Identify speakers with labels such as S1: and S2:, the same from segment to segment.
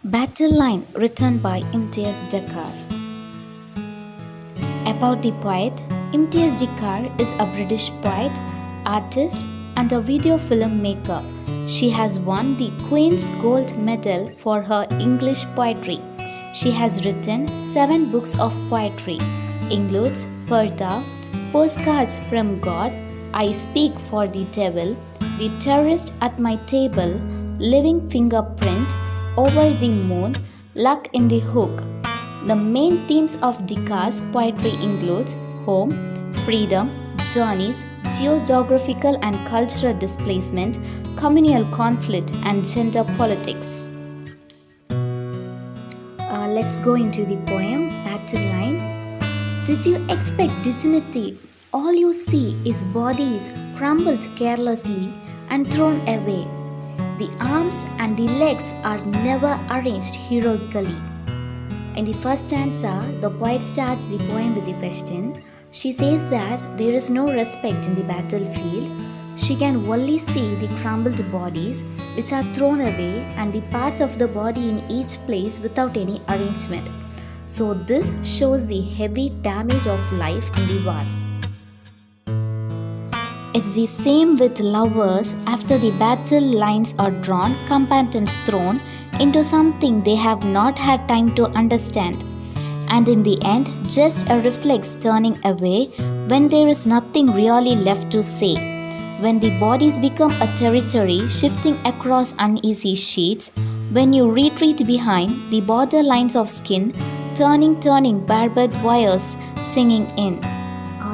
S1: Battle Line written by Imtiaz Dakar. About the poet, Imtiaz Dakar is a British poet, artist, and a video filmmaker. She has won the Queen's Gold Medal for her English poetry. She has written 7 books of poetry, includes Parda, Postcards from God, I Speak for the Devil, The Terrorist at My Table, Living Fingerprint, Over the Moon, Luck in the Hook. The main themes of Dakar's poetry includes home, freedom, journeys, geographical and cultural displacement, communal conflict, and gender politics. Let's go into the poem Battle Line. Did you expect dignity? All you see is bodies crumbled carelessly and thrown away. The arms and the legs are never arranged heroically. In the first stanza, the poet starts the poem with a question. She says that there is no respect in the battlefield. She can only see the crumbled bodies which are thrown away and the parts of the body in each place without any arrangement. So this shows the heavy damage of life in the war. It's the same with lovers. After the battle lines are drawn, combatants thrown into something they have not had time to understand. And in the end, just a reflex turning away when there is nothing really left to say. When the bodies become a territory shifting across uneasy sheets, when you retreat behind the border lines of skin, turning barbed wires singing in.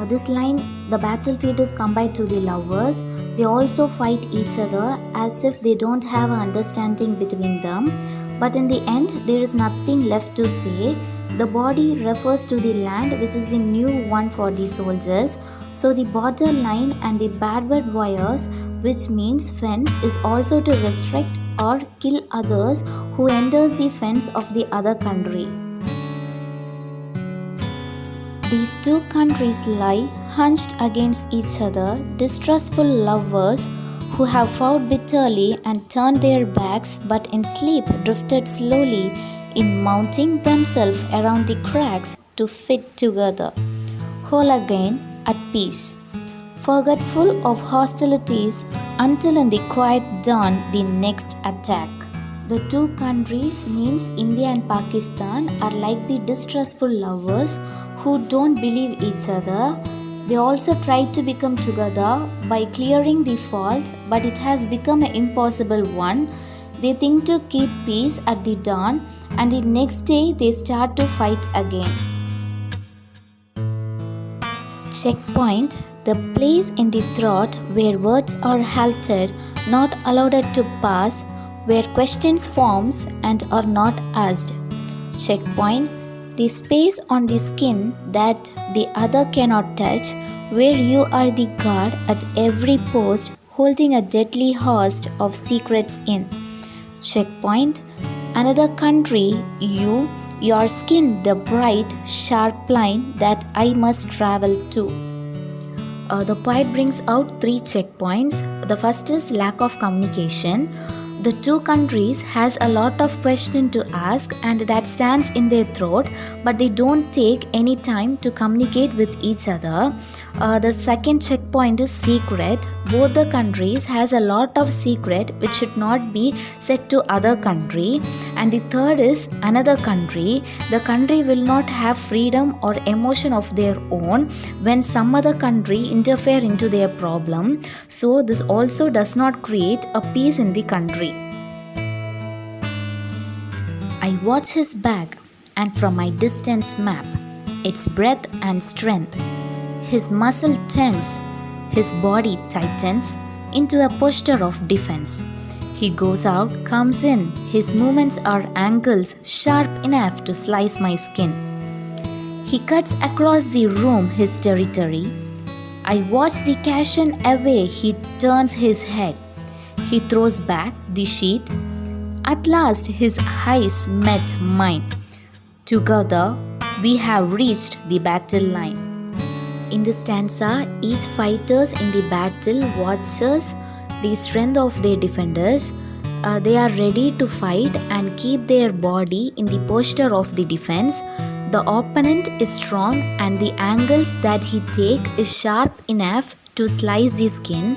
S1: This line, the battlefield is compared to the lovers. They also fight each other as if they don't have an understanding between them. But in the end, there is nothing left to say. The body refers to the land, which is a new one for the soldiers. So the border line and the barbed wires, which means fence, is also to restrict or kill others who enters the fence of the other country. These two countries lie hunched against each other, distrustful lovers who have fought bitterly and turned their backs, but in sleep drifted slowly in mounting themselves around the cracks to fit together, whole again at peace, forgetful of hostilities until in the quiet dawn the next attack. The two countries means India and Pakistan are like the distrustful lovers who don't believe each other. They also try to become together by clearing the fault, but it has become an impossible one. They think to keep peace at the dawn, and the next day they start to fight again. Checkpoint, the place in the throat where words are halted, not allowed to pass, where questions forms and are not asked. Checkpoint, the space on the skin that the other cannot touch, where you are the guard at every post holding a deadly host of secrets in. Checkpoint, another country, your skin, the bright, sharp line that I must travel to. The poet brings out 3 checkpoints. The first is lack of communication. The two countries has a lot of question to ask and that stands in their throat, but they don't take any time to communicate with each other. The second checkpoint is secret. Both the countries has a lot of secret which should not be said to other country. And the third is another country. The country will not have freedom or emotion of their own when some other country interfere into their problem. So this also does not create a peace in the country. I watch his back and from my distance map its breadth and strength. His muscle tense, his body tightens into a posture of defense. He goes out, comes in, his movements are angles sharp enough to slice my skin. He cuts across the room his territory. I watch the caution away, he turns his head. He throws back the sheet. At last his eyes met mine. Together we have reached the battle line. In this stanza, each fighters in the battle watches the strength of their defenders. they are ready to fight and keep their body in the posture of the defense. The opponent is strong and the angles that he take is sharp enough to slice the skin.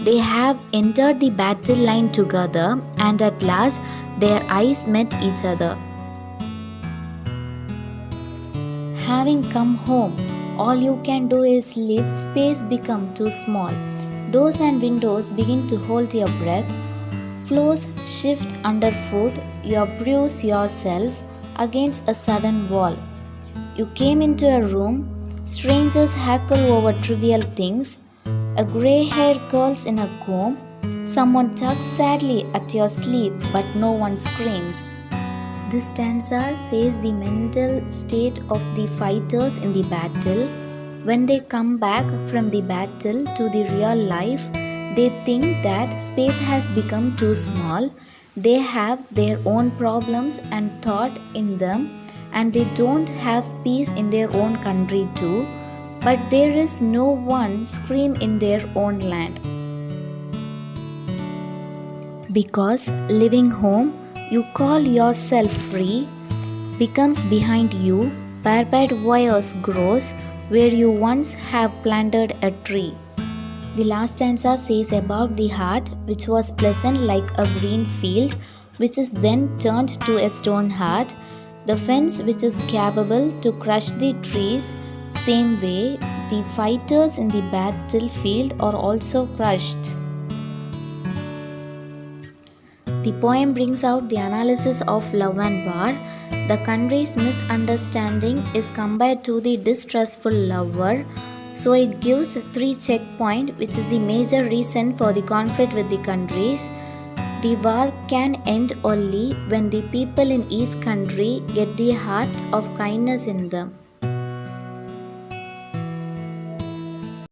S1: They have entered the battle line together and at last their eyes met each other. Having come home, all you can do is leave space become too small. Doors and windows begin to hold your breath. Floors shift underfoot. You bruise yourself against a sudden wall. You came into a room. Strangers hackle over trivial things. A grey hair curls in a comb. Someone tugs sadly at your sleeve, but no one screams. This stanza says the mental state of the fighters in the battle. When they come back from the battle to the real life, they think that space has become too small. They have their own problems and thought in them, and they don't have peace in their own country too. But there is no one scream in their own land. Because living home, you call yourself free, becomes behind you, barbed wires grows where you once have planted a tree. The last stanza says about the heart which was pleasant like a green field, which is then turned to a stone heart, the fence which is capable to crush the trees. Same way, the fighters in the battlefield are also crushed. The poem brings out the analysis of love and war. The country's misunderstanding is compared to the distrustful lover. So it gives 3 checkpoints, which is the major reason for the conflict with the countries. The war can end only when the people in each country get the heart of kindness in them.